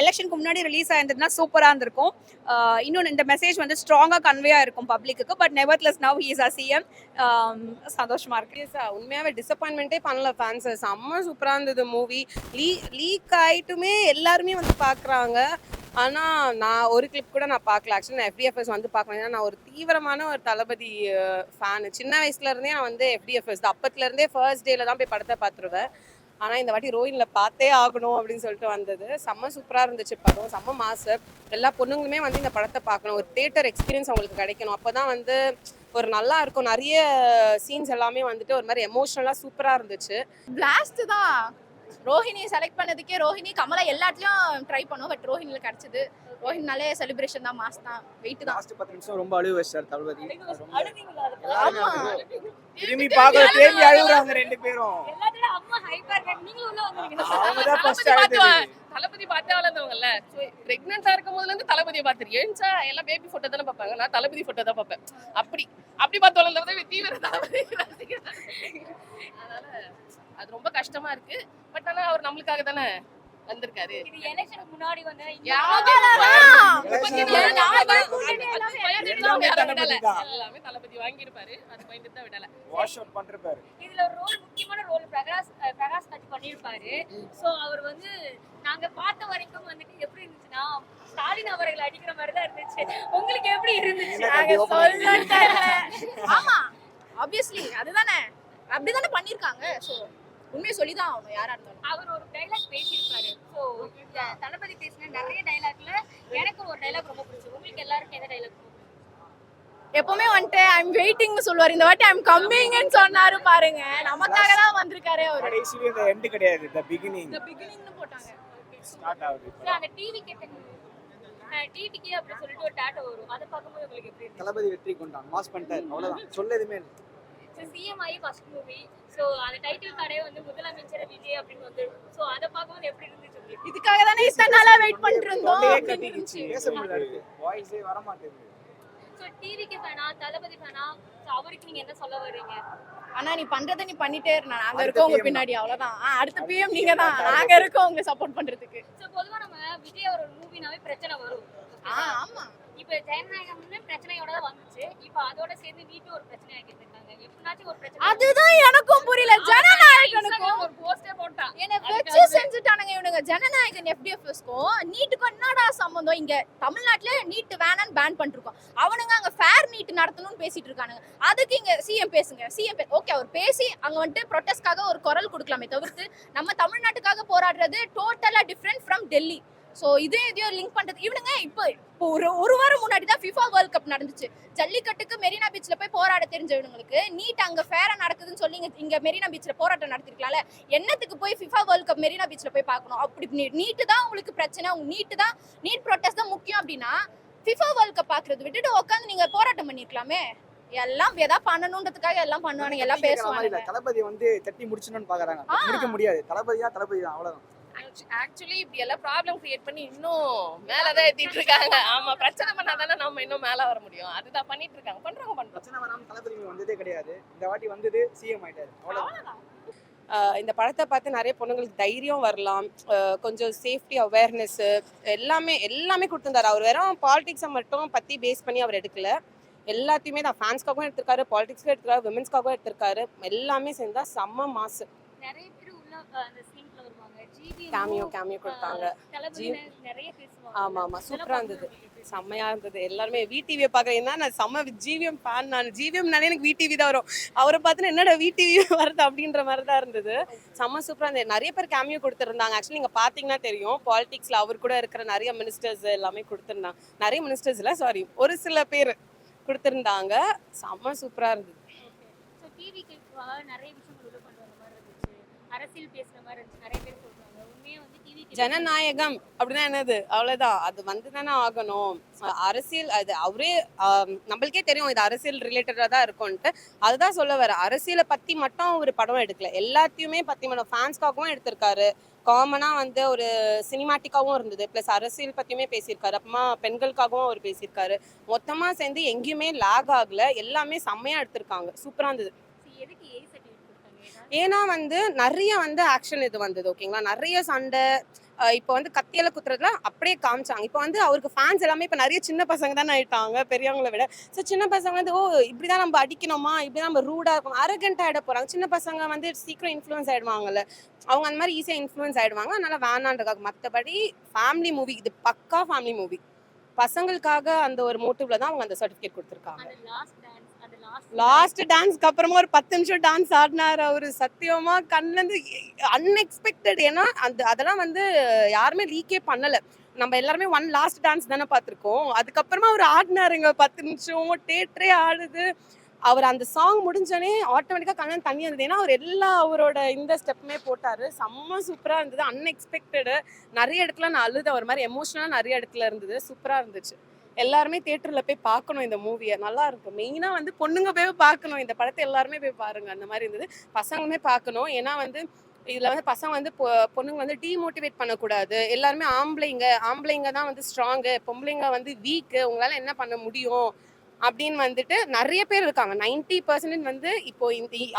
எலெக்ஷனுக்கு முன்னாடி ரிலீஸ் ஆயிருந்ததுன்னா சூப்பராக இருந்திருக்கும். இன்னொன்று இந்த மெசேஜ் வந்து ஸ்ட்ராங்காக கன்வே ஆயிருக்கும் பப்ளிக்கு. But nevertheless now he is a CM. சந்தோஷமா இருக்கு. உண்மையாவே டிசப்பாயின்மெண்ட்டே பண்ணல ஃபேன்ஸ். செம்ம சூப்பரா இருந்தது மூவி. லீக் ஆயிட்டுமே எல்லாருமே வந்து பாக்குறாங்க. ஆனா நான் ஒரு கிளிப் கூட நான் பார்க்கல. ஆக்சுவலி நான் எஃப்டிஎஃப்எஸ் வந்து பார்க்கணும். ஏன்னா நான் ஒரு தீவிரமான ஒரு தளபதி ஃபேன். சின்ன வயசுல இருந்தே நான் வந்து எஃப்டிஎஃப்எஸ் அப்பத்துல இருந்தே ஃபர்ஸ்ட் டேல தான் போய் படத்தை பார்த்துருவேன். ஆனா இந்த வாட்டி ரோஹின்ல பார்த்தே ஆகணும் அப்படின்னு சொல்லிட்டு வந்தது. செம்ம சூப்பரா இருந்துச்சு படம். செம்ம மாசு. எல்லா பொண்ணுங்களுமே வந்து இந்த படத்தை பார்க்கணும். ஒரு தியேட்டர் எக்ஸ்பீரியன்ஸ் அவங்களுக்கு கிடைக்கணும். அப்பதான் வந்து ஒரு நல்லா இருக்கும். நிறைய சீன்ஸ் எல்லாமே வந்துட்டு ஒரு மாதிரி எமோஷனலா சூப்பரா இருந்துச்சு. பிளாஸ்ட் தான். ரோஹிணி செலக்ட் பண்ணதுக்கே ரோஹிணி கமலா எல்லாத்துலயும் ட்ரை பண்ணோம். பட் ரோஹிணில கிடைச்சது. ரோஹினாலே செலிப்ரேஷன் தான், மாஸ் தான், வெயிட் தான். லாஸ்ட் 10 நிமிஷம் ரொம்ப அழுவ வச்சார் தளபதி. ஆமா, திரும்பி பார்க்க தேம்பி அழுகுறாங்க ரெண்டு பேரும். எல்லாத்தோட அம்மா ஹைப்பா இருக்காங்க. நீங்களும் உள்ள வந்துருங்க. அவங்க தான் ஃபர்ஸ்ட் அழுது. தளபதி பார்த்தே வளர்ந்தவங்கல்ல. பிரெக்னெண்டா இருக்கும் போதுல இருந்து தளபதியை பார்த்துருக்கேன். ஏன்ச்சா எல்லாம் பேபி போட்டோ தானே பார்ப்பாங்க. நான் தளபதி போட்டோ தான் பார்ப்பேன். அப்படி பார்த்து வளர்ந்தவங்க தீவிர தளபதி. அதனால அது ரொம்ப கஷ்டமா இருக்கு. பட் ஆனா அவர் நம்மளுக்காக தானே வந்திருக்காரு. இது எலெக்ஷனுக்கு முன்னாடி வந்து எல்லாமே தளபதி வாங்கியிருப்பாரு. அது பயந்து தான் விடல. வாஷ் அவுட் பண்றாரு. இதுல ஒரு ரோல், முக்கியமான ரோல் பிரகாஷ் ராஜ் பண்ணிருப்பாரு. சோ அவர் வந்து நாங்க பார்த்த வரைக்கும் வந்துட்டு எப்படி இருந்துச்சுன்னா ஸ்டாலின் அவர்கள் அடிக்கிற மாதிரி தான் இருந்துச்சு. உங்களுக்கு எப்படி இருந்துச்சு? ஆமா, ஆப்வியஸ்லி அதுதானே, அப்படிதானே பண்ணிருக்காங்க. சோ உண்மையை சொல்லிதான் ஆகணும் யாரா இருந்தாலும். அவர் ஒரு டைலாக் பேசியிருப்பாரு. ஸோ தளபதி பேசின நிறைய டைலாக்ல எனக்கு ஒரு டைலாக் ரொம்ப பிடிச்சது. உங்களுக்கு எல்லாருக்கும் எந்த டைலாக்? எப்பவுமே வந்துட்டு ஐ அம் வெயிட்டிங்னு சொல்லுவார். இந்த வாட்டி ஐ அம் கம்மிங்னு சொன்னாரு பாருங்க. நமக்காக தான் வந்திருக்காரு அவர். கடைசில இந்த எண்ட் கிடையாது, தி பிகினிங். தி பிகினிங்னு போட்டாங்க. ஸ்டார்ட் ஆகுது. அந்த டிவி கேட்ட டிடிகே அப்படி சொல்லிட்டு ஒரு டாட்டோ வரும். அதை பார்க்கும்போது உங்களுக்கு எப்படி இருந்துச்சு? தளபதி வெற்றி கொண்டான், மாஸ் பண்ணிட்டார், அவ்வளவுதான். சொல்ல எதுமே இல்ல. சிஎம் ஆகி ஃபர்ஸ்ட் மூவி. ஸோ அந்த டைட்டில் கார்டே வந்து முதலமைச்சர் விஜய் அப்படின்னு வந்து, ஸோ அதை பார்க்கும்போது எப்படி இருந்துச்சு உங்களுக்கு? இதுக்காக தானே இத்தனை நாளா வெயிட் பண்ணிட்டு இருந்தோம். பேச முடியல, வாய்ஸே வர மாட்டேங்குது. ஸோ டிவிக்கு ஃபேனா, தளபதி ஃபேனா? ஸோ அவருக்கு நீங்க என்ன சொல்ல வர்றீங்க? ஆனா நீ பண்றதை நீ பண்ணிட்டே இரு, நாங்க இருக்கோம் உங்க பின்னாடி, அவ்வளவுதான். அடுத்த பிஎம் நீங்க தான், நாங்க இருக்கோம் உங்களை சப்போர்ட் பண்றதுக்கு. ஸோ பொதுவா நம்ம விஜய் ஒரு மூவினாவே பிரச்சனை வரும். ஆமா, இப்ப ஜனநாயகம் பிரச்சனையோட தான் வந்துச்சு. இப்ப அதோட சேர்ந்து நீட்டு ஒரு பிரச்சனை ஆக்கிட்டு இருக்காங்க. எப்பனாச்சும் ஒரு பிரச்சனை. அதுதான் எனக்கும் புரியல. ஜனநாயகனுக்கும் ஒரு போஸ்டே போட்டா என்ன வெச்சு செஞ்சுட்டானுங்க இவனுங்க. ஜனநாயகன் எஃப்டிஎஃப்எஸ்க்கும் நீட்டுக்கும் என்னடா சம்பந்தம்? இங்க தமிழ்நாட்டுல நீட் வேணான்னு பேன் பண்ணிருக்கோம். அவனுங்க அங்க ஃபேர் நீட் நடத்தணும்னு பேசிட்டு இருக்கானுங்க. அதுக்கு இங்க சிஎம் பேசுங்க. சிஎம் ஓகே, அவர் பேசி அங்க வந்துட்டு ப்ரொடெஸ்ட்காக ஒரு குரல் கொடுக்கலாமே தவிர்த்து நம்ம தமிழ்நாட்டுக்காக போராடுறது டோட்டலா டிஃப்ரெண்ட் ஃப்ரம் டெல்லி. ஸோ இதையும் லிங்க் பண்றது இவனுங்க. இப்போ ஒரு வாரம் முன்னாடி தான் ஃபிஃபா வேர்ல்ட் கப் நடந்துச்சு. ஜல்லிக்கட்டுக்கு மெரினா பீச்ல போய் போராட தெரிஞ்சவங்களுக்கு நீட் அங்க ஃபேரா நடக்குதுன்னு சொல்லி இங்க மெரினா பீச்ல போராட்டம் நடத்திருக்கலாம்ல. என்னத்துக்கு போய் ஃபிஃபா வேர்ல்ட் கப் மெரினா பீச்ல போய் பார்க்கணும்? அப்படி நீட்டு தான் உங்களுக்கு பிரச்சனை, உங்க நீட் ப்ரொடெஸ்ட் தான் முக்கியம் அப்படின்னா ஃபிஃபா வேர்ல்ட் கப் பாக்குறது விட்டுட்டு உட்காந்து நீங்க போராட்டம் பண்ணிருக்கலாமே. எல்லாம் ஏதாவது பண்ணணும்ன்றதுக்காக எல்லாம் பண்ணுவானுங்க, எல்லாம் பேசுவாங்க. தளபதி வந்து தட்டி முடிச்சணும்னு பாக்குறாங்க, முடிக்க முடியாது. தளபதி தான், அவ்வளவுதான். ஆக்சுவலி இப்படி எல்லாம் ப்ராப்ளம் கிரியேட் பண்ணி இன்னும் மேலதான் ஏத்திட்டு இருக்காங்க. ஆமா, பிரச்சனை பண்ணாதானே நம்ம இன்னும் மேல வர முடியும். அதுதான் பண்ணிட்டு இருக்காங்க. பண்றாங்க. பிரச்சனை வராம தளபதி வந்ததே கிடையாது. இந்த வாட்டி வந்தது சிஎம் ஆயிட்டாரு, அவ்வளவுதான். இந்த படத்தை பார்த்து நிறைய பொண்ணுங்களுக்கு தைரியம் வரலாம். கொஞ்சம் சேஃப்டி அவேர்னஸ் எல்லாமே கொடுத்துருந்தாரு. அவர் வெறும் பாலிடிக்ஸை மட்டும் பத்தி பேஸ் பண்ணி அவர் எடுக்கல. எல்லாத்தையுமே தான் ஃபேன்ஸ்க்காகவும் எடுத்திருக்காரு, பாலிடிக்ஸ்க்காகவும் எடுத்திருக்காரு, விமென்ஸ்க்காகவும் எடுத்திருக்காரு. எல்லாமே சேர்ந்தா செம்ம மாசு. நிறைய பேர் உள்ள அந்த சீன்ல வருவாங்க. கேமியோ கொடுத்தாங்க. நிறைய பேசுவாங்க. ஆமா, சூப்பரா இருந்தது, செம்மையா இருந்தது. எல்லாருமே விடிவியை பாக்குறீங்கன்னா நான் செம்ம ஜிவிஎம் ஃபேன். நான் ஜிவிஎம்னாலே எனக்கு விடிவி தான் வரும். அவரை பார்த்து என்னடா விடிவி வருது அப்படின்ற மாதிரி தான் இருந்தது. செம்ம சூப்பரா இருந்தது. நிறைய பேர் கேமியோ கொடுத்துருந்தாங்க. ஆக்சுவலி நீங்க பாத்தீங்கன்னா தெரியும், பாலிடிக்ஸ்ல அவர் கூட இருக்கிற நிறைய மினிஸ்டர்ஸ் எல்லாமே கொடுத்துருந்தாங்க. நிறைய மினிஸ்டர்ஸ் இல்ல, சாரி, ஒரு சில பேர் கொடுத்துருந்தாங்க. செம்ம சூப்பரா இருந்தது. டிவிக்கு நிறைய விஷயங்கள் உள்ள கொண்டு வந்த மாதிரி இருந்துச்சு. அரசியல் பேசுற மாதிரி இருந்துச்சு. நிறைய பேர் சொல்றாங்க உண்மையா வந்து டிவி ஜனநாயகம் அப்படின்னா என்னது? அவ்வளவுதான், அது வந்து தானே ஆகணும். அரசியல் அது அவரே நம்மளுக்கே தெரியும் இது அரசியல் ரிலேட்டடா தான் இருக்கும்ட்டு. அதுதான் சொல்ல வர. அரசியலை பத்தி மட்டும் ஒரு படம் எடுக்கல, எல்லாத்தையுமே பத்தி மட்டும் ஃபேன்ஸ்க்காகவும் எடுத்திருக்காரு. காமனா வந்து ஒரு சினிமாட்டிக்காவும் இருந்தது, பிளஸ் அரசியல் பத்தியுமே பேசியிருக்காரு. அப்புறமா பெண்களுக்காகவும் அவர் பேசியிருக்காரு. மொத்தமா சேர்ந்து எங்கேயுமே லாக் ஆகல, எல்லாமே செம்மையா எடுத்திருக்காங்க. சூப்பரா இருந்தது. எதுக்கு ஏ சர்டிஃபிகேட் கொடுத்தாங்க? ஏன்னா வந்து நிறைய வந்து ஆக்ஷன் இது வந்தது. ஓகேங்களா, நிறைய சண்டை, இப்போ வந்து கத்தியில குத்துறதுல அப்படியே காமிச்சாங்க. இப்போ வந்து அவருக்கு ஃபேன்ஸ் எல்லாமே இப்போ நிறைய சின்ன பசங்க தானே ஆயிட்டாங்க பெரியவங்களை விட. ஸோ சின்ன பசங்க வந்து ஓ இப்படிதான் நம்ம அடிக்கணுமா, இப்படிதான் நம்ம ரூடா இருக்கணும், அரகண்ட் ஆயிட போறாங்க. சின்ன பசங்க வந்து சீக்கிரம் இன்ஃப்ளூயன்ஸ் ஆயிடுவாங்கல்ல, அவங்க அந்த மாதிரி ஈஸியாக இன்ஃப்ளூயன்ஸ் ஆயிடுவாங்க. அதனால வேணான்றதுக்காக. மற்றபடி ஃபேமிலி மூவி, இது பக்கா ஃபேமிலி மூவி. பசங்களுக்காக அந்த ஒரு மோட்டிவ்ல தான் அவங்க அந்த சர்டிஃபிகேட் கொடுத்துருக்காங்க. லாஸ்ட் டான்ஸ்க்கு அப்புறமா ஒரு 10 நிமிஷம் டான்ஸ் ஆடினார் அவரு. சத்தியமா கண்ணிலேருந்து அன்எக்ஸ்பெக்டட். ஏன்னா அதெல்லாம் வந்து யாருமே லீக்கே பண்ணல. நம்ம எல்லாருமே லாஸ்ட் டான்ஸ் தானே பார்த்துருக்கோம். அதுக்கப்புறமா அவர் ஆடினாருங்க 10 நிமிஷம், தேட்டரே ஆடுது. அவர் அந்த சாங் முடிஞ்சோடனே ஆட்டோமேட்டிக்காக கண்ணன் தண்ணி வந்தது. ஏன்னா அவர் அவரோட இந்த ஸ்டெப்புமே போட்டாரு. செம்ம சூப்பராக இருந்தது, அன்எக்ஸ்பெக்டடு. நிறைய இடத்துல நான் அழுத, ஒரு மாதிரி எமோஷனலாக நிறைய இடத்துல இருந்தது. சூப்பராக இருந்துச்சு. எல்லாருமே தியேட்டர்ல போய் பார்க்கணும் இந்த மூவியை. நல்லா இருக்கும். மெயினா வந்து பொண்ணுங்க போய் பார்க்கணும் இந்த படத்தை. எல்லாருமே போய் பாருங்க. அந்த மாதிரி இருந்தது. பசங்களுமே பார்க்கணும். ஏன்னா வந்து இதுல வந்து பசங்க வந்து பொண்ணுங்க வந்து டீமோட்டிவேட் பண்ணக்கூடாது. எல்லாருமே ஆம்பளைங்க தான் வந்து ஸ்ட்ராங்கு, பொம்பளைங்க வந்து வீக்கு, உங்களால என்ன பண்ண முடியும் அப்படின்னு வந்துட்டு நிறைய பேர் இருக்காங்க. 90% வந்து இப்போ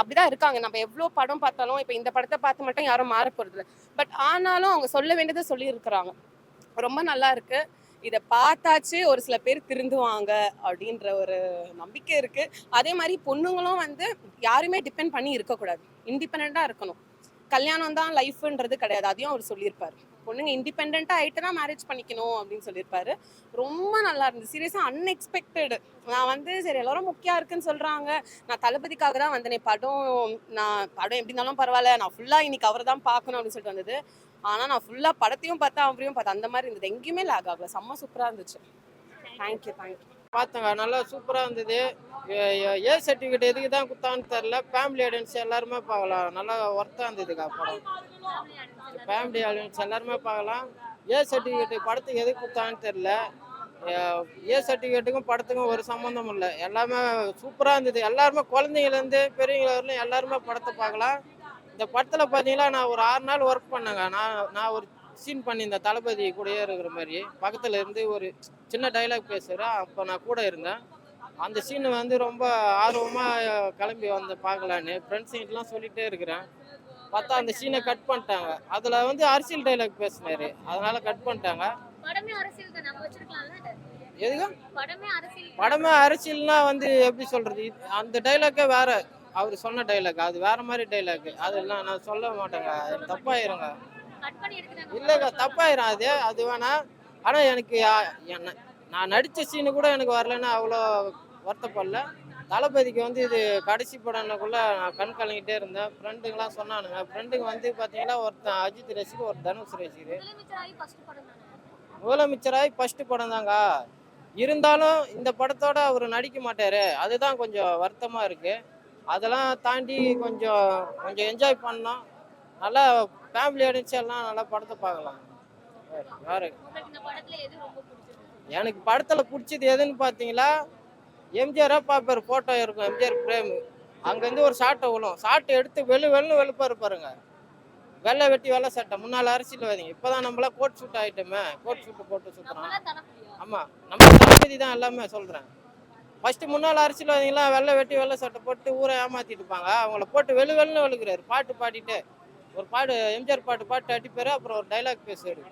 அப்படிதான் இருக்காங்க. நம்ம எவ்வளோ படம் பார்த்தாலும் இப்போ இந்த படத்தை பார்த்து மட்டும் யாரும் மாற போறது இல்லை. பட் ஆனாலும் அவங்க சொல்ல வேண்டியதை சொல்லி இருக்கிறாங்க. ரொம்ப நல்லா இருக்கு. இதை பார்த்தாச்சு ஒரு சில பேர் திருந்துவாங்க அப்படின்ற ஒரு நம்பிக்கை இருக்கு. அதே மாதிரி பொண்ணுங்களும் வந்து யாருமே டிபெண்ட் பண்ணி இருக்கக்கூடாது, இண்டிபெண்டா இருக்கணும். கல்யாணம் தான் லைஃப்ன்றது கிடையாது, அதையும் அவர் சொல்லியிருப்பாரு. பொண்ணுங்க இண்டிபெண்டா ஆயிட்டுனா மேரேஜ் பண்ணிக்கணும் அப்படின்னு சொல்லியிருப்பாரு. ரொம்ப நல்லா இருந்துச்சு. சீரியஸா அன்எக்ஸ்பெக்டட். நான் வந்து சரி எல்லாரும் முக்கியம் இருக்குன்னு சொல்றாங்க, நான் தளபதிக்காக தான் வந்தேன். படம் எப்படி இருந்தாலும் பரவாயில்ல, நான் ஃபுல்லா இன்னைக்கு அவரை தான் பார்க்கணும் அப்படின்னு சொல்லிட்டு வந்தது. ஆனா நான் ஃபுல்லா படத்தையும் பார்த்தேன், அவரையும் பார்த்தேன். அந்த மாதிரி இருந்தது. எங்கேயுமே லேக் ஆகல. செம்ம சூப்பரா இருந்துச்சு. தேங்க்யூ. பார்த்தங்க, நல்லா சூப்பராக இருந்தது. ஏ சர்டிஃபிகேட் எதுக்கு தான் கொடுத்தான்னு தெரில. ஃபேமிலி ஆடியன்ஸ் எல்லாருமே பார்க்கலாம். நல்லா ஒர்த்தாக இருந்ததுக்கா படம். ஃபேமிலி ஆடியன்ஸ் எல்லாருமே பார்க்கலாம். ஏ சர்டிஃபிகேட் படத்துக்கு எதுக்கு கொடுத்தான்னு தெரில. ஏ சர்டிஃபிகேட்டுக்கும் படத்துக்கும் ஒரு சம்மந்தம் இல்லை. எல்லாமே சூப்பராக இருந்தது. எல்லாருமே குழந்தைங்கலேருந்து பெரியவங்க வரலையும் எல்லாருமே படத்தை பார்க்கலாம். இந்த படத்தில் பார்த்தீங்கன்னா நான் ஒரு 6 நாள் ஒர்க் பண்ணேங்க. நான் ஒரு சீன் பண்ணியிருந்தேன் தளபதி கூடயே இருக்கிற மாதிரி. பக்கத்தில் இருந்து ஒரு சின்ன டைலாக் பேசுகிறேன். அப்போ நான் கூட இருந்தேன். அந்த சீன் வந்து ரொம்ப ஆர்வமாக கிளம்பி வந்து பார்க்கலான்னு ஃப்ரெண்ட்ஸுங்கிட்டலாம் சொல்லிகிட்டே இருக்கிறேன். பார்த்தா அந்த சீனை கட் பண்ணிட்டாங்க. அதில் வந்து அரசியல் டைலாக் பேசினாரு, அதனால கட் பண்ணிட்டாங்க. எதுக்கு படமே அரசியல்னா வந்து எப்படி சொல்கிறது, அந்த டைலாக்கே வேற. அவர் சொன்ன டைலாக் அது வேற மாதிரி டைலாக். அதெல்லாம் நான் சொல்ல மாட்டேங்க, தப்பாயிருங்க. இல்லைங்க, தப்பாயிரும். அது வேணாம். ஆனால் எனக்கு நான் நடித்த சீனு கூட எனக்கு வரலன்னா அவ்வளோ வருத்தப்படல. தளபதிக்கு வந்து இது கடைசி படம்னாக்குள்ளே நான் கண் கலங்கிட்டே இருந்தேன். ஃப்ரெண்டுங்களாம் சொன்னானுங்க. ஃப்ரெண்டுங்க வந்து பார்த்தீங்கன்னா ஒருத்தன் அஜித் ரசிகர், ஒரு தனுஷ் ரசிகர். முதலமைச்சராகி ஃபர்ஸ்ட் படம் தாங்க. இருந்தாலும் இந்த படத்தோட அவர் நடிக்க மாட்டார், அதுதான் கொஞ்சம் வருத்தமாக இருக்குது. அதெல்லாம் தாண்டி கொஞ்சம் என்ஜாய் பண்ணோம். நல்லா ஃபேமிலி ஆடியன்ஸ் எல்லாம் நல்லா படத்தை பார்க்கலாம். வேறு எனக்கு படத்தில் பிடிச்சது எதுன்னு பார்த்தீங்களா, எம்ஜிஆராக பார்ப்பார், ஃபோட்டோ இருக்கும் எம்ஜிஆர் பிரேமு. அங்கேருந்து ஒரு ஷாட்டை விழும், ஷாட்டை எடுத்து வெளுப்பாரு பாருங்க. வெள்ளை வெட்டி வெள்ளை சட்டை. முன்னால் அரசியல்வாதிங்க. இப்போ தான் நம்மளாம் கோட் ஷூட் ஆகிட்டோமே, கோட் ஷூட்டு போட்டு சுற்றுறோம். ஆமாம், நம்ம தளபதி தான் எல்லாமே சொல்கிறேன். ஃபஸ்ட்டு முன்னால் அரசியல்வாதிங்களாம் வெள்ளை வெட்டி வெள்ளை சட்டை போட்டு ஊரை ஏமாற்றிட்டு இருப்பாங்க. அவங்கள போட்டு வெளுன்னு வெளுக்கிறாரு. பாட்டு பாடிட்டு ஒரு எம்ஜிஆர் பாட்டு அடிப்பார். அப்புறம் ஒரு டைலாக் பேசுவார்,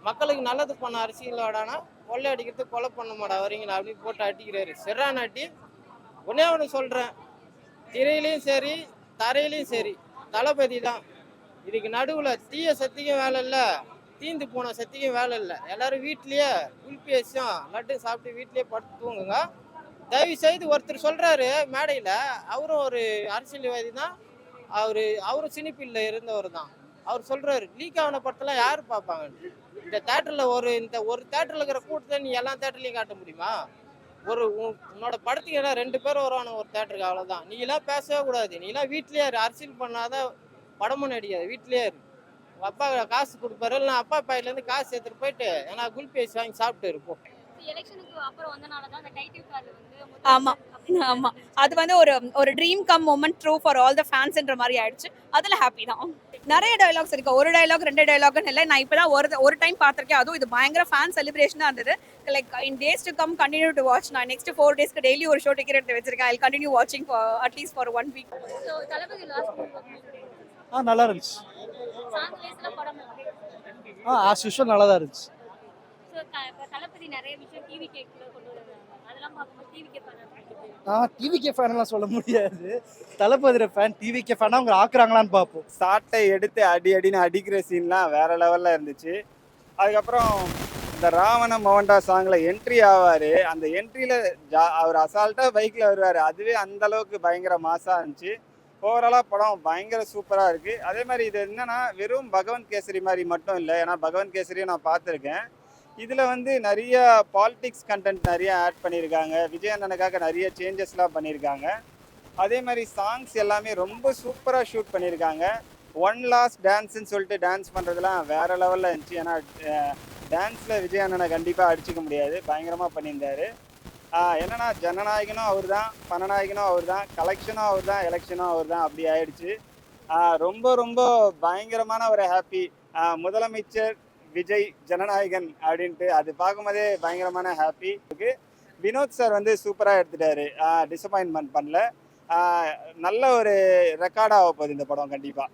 மக்களுக்கு நல்லது பண்ண அரசியலோடனா கொள்ளை அடிக்கிறது கொலை பண்ண மாட்டா வரீங்களா அப்படின்னு போட்டு அடிக்கிறாரு. சிறான் அடி. ஒன்று சொல்கிறேன், திரையிலையும் சரி தரையிலையும் சரி தளபதி தான். இதுக்கு நடுவில் தீய சக்திக்கும் வேலை இல்லை, தீந்து போன சக்திக்கும் வேலை இல்லை. எல்லாரும் வீட்லேயே குல்பேசும் லட்டு சாப்பிட்டு வீட்லேயே படுத்து தூங்குங்க. தயவு செய்து ஒருத்தர் சொல்கிறாரு மேடையில், அவரும் ஒரு அரசியல்வாதி தான், அவரும் சினிப்பில் இருந்தவர் தான். அவர் சொல்கிறாரு, லீக் ஆன படத்தெல்லாம் யார் பார்ப்பாங்க? இந்த தேட்டரில் இந்த ஒரு தேட்டரில் இருக்கிற கூட்டத்தை நீ எல்லா தேட்டர்லையும் காட்ட முடியுமா? உன்னோட படத்துக்கு எல்லாம் 2 பேர் வருவானு ஒரு தேட்டருக்கு, அவ்வளோதான். நீலாம் பேசவே கூடாது. நீலாம் வீட்லேயே அரசியல் பண்ணாத படமும் நடிக்காது, வீட்லேயே இரு. உங்கள் அப்பா காசு கொடுப்பாரு, இல்லை அப்பா பாயிலேருந்து காசு எடுத்துகிட்டு போயிட்டு ஏன்னா குல்பேஸ் வாங்கி சாப்பிட்டு இருப்போம். ஆமா ஆமா, அது வந்து ஒரு dream come moment true for all the ஃபேன்ஸ்ன்ற மாதிரி ஆயிடுச்சு. அதுல ஹாப்பி தான். நிறைய டயலாக்ஸ் இருக்கு, ஒரு டயலாக் 2 டயலாக்னு இல்லை. நான் இப்பதான் ஒரு டைம் பார்த்திருக்கேன். அதுவும் இது பயங்கர ஃபேன் செலிப்ரேஷனா இருந்தது. Like in days to come continue to watch. நான் நெக்ஸ்ட் 4 டேஸ்க்கு டெய்லி ஒரு ஷோ டிக்கெட் எடுத்து வச்சிருக்கேன். ஐ கண்டினியூ வாட்சிங் ஃபார் அட்லீஸ்ட் ஃபார் 1 வீக். நல்லா இருந்துச்சு. சாங் வைஸ்ல படம் ஆஸ் யூஷுவல் நல்லா தான் இருந்துச்சு. ஸோ தளபதி நிறைய விஷயம் டிவி கேக்குள்ள கொண்டு வராங்க, அதெல்லாம் பார்க்கும்போது டிவி கே பண்ண டிவிகே ஃபேன்லாம் சொல்ல முடியாது. தளபதிர ஃபேன் டிவிகே ஃபேனா அவங்க ஆக்குறாங்களான்னு பார்ப்போம். சாட்டை எடுத்து அடின்னு அடிக்கிற சீன்லாம் வேற லெவல்ல இருந்துச்சு. அதுக்கப்புறம் இந்த ராவண மோகன்டா சாங்ல என்ட்ரி ஆவாரு, அந்த என்ட்ரியில அவர் அசால்ட்டா பைக்ல வருவாரு, அதுவே அந்த அளவுக்கு பயங்கர மாசா இருந்துச்சு. ஓவராலா படம் பயங்கர சூப்பரா இருக்கு. அதே மாதிரி இது என்னன்னா வெறும் பகவந்த் கேசரி மாதிரி மட்டும் இல்லை, ஏன்னா பகவந்த் கேசரியும் நான் பார்த்துருக்கேன். இதுல வந்து நிறைய பாலிடிக்ஸ் கண்டென்ட் நிறைய ஆட் பண்ணியிருக்காங்க, விஜய் அண்ணனுக்காக நிறைய சேஞ்சஸ்லாம் பண்ணியிருக்காங்க. அதே மாதிரி சாங்ஸ் எல்லாமே ரொம்ப சூப்பராக ஷூட் பண்ணியிருக்காங்க. ஒன் லாஸ்ட் டான்ஸ்ன்னு சொல்லிட்டு டான்ஸ் பண்ணுறதுலாம் வேற லெவலில் இருந்துச்சு. ஏன்னா டான்ஸில் விஜய் அண்ணனை கண்டிப்பாக அடிச்சுக்க முடியாது, பயங்கரமாக பண்ணியிருந்தாரு. என்னன்னா ஜனநாயகனும் அவர் தான், பணநாயகனும் அவர் தான், கலெக்ஷனும் அவர் தான், எலெக்ஷனும் அவர் தான், அப்படி ஆயிடுச்சு. ரொம்ப ரொம்ப பயங்கரமான ஒரு ஹாப்பி. முதலமைச்சர் விஜய் ஜனநாயகன் அப்படின்ட்டு அது பார்க்கும்போதே பயங்கரமான ஹாப்பி இருக்கு. வினோத் சார் வந்து சூப்பராக எடுத்துட்டாரு, டிசப்பாயின்மெண்ட் பண்ணல. நல்ல ஒரு ரெக்கார்டாக போகுது இந்த படம் கண்டிப்பாக.